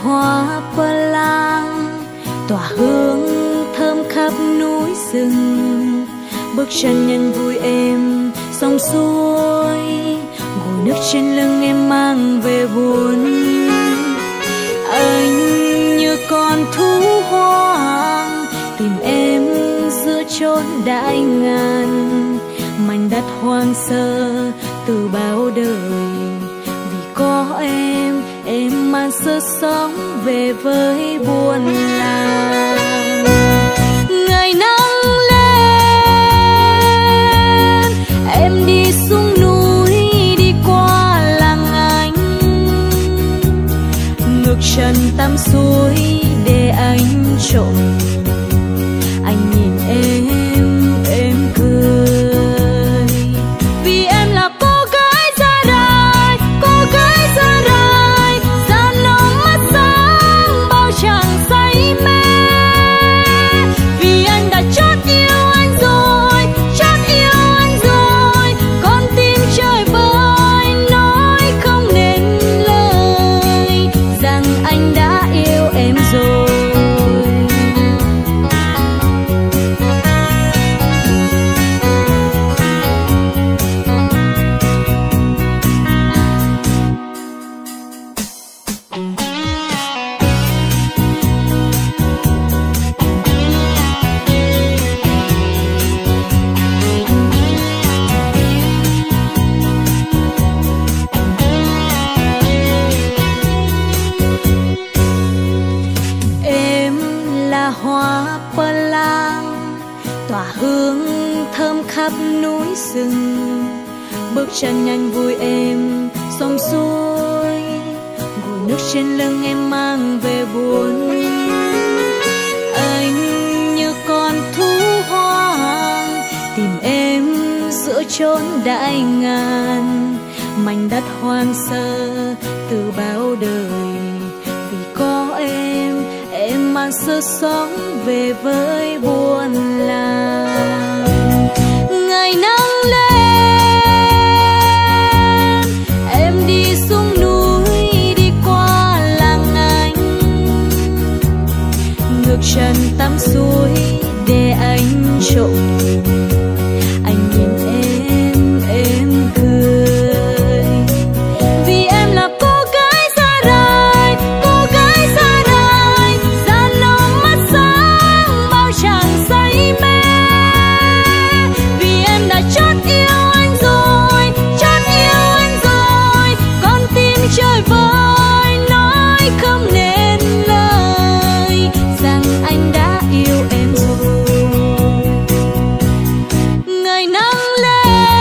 Hoa pơ lang tỏa hương thơm khắp núi rừng, bước chân nhân vui êm sông suối, ngồi nước trên lưng em mang về buồn. Anh như con thú hoang tìm em giữa chốn đại ngàn, mảnh đất hoang sơ từ bao đời. Vì có em mang sự sống về với buồn làng. Ngày nắng lên em đi xuống núi, đi qua làng anh, ngược chân tắm suối để anh trộm. Anh nhìn em cười, vì em là cô gái da đài, cô gái da đài, da nâu mắt sáng bao chàng say mê. Vì anh đã chót yêu anh rồi, chót yêu anh rồi, con tim chơi vơi nói không nên lời rằng anh đã yêu em rồi. Hoa pơ lang tỏa hương thơm khắp núi rừng, bước chân nhanh vui êm sông suối, ngồi nước trên lưng em mang về buồn. Anh như con thú hoang tìm em giữa chốn đại ngàn, mảnh đất hoang sơ từ bao đời. Vì có em mang sự sống về với buồn làng. Ngày nắng lên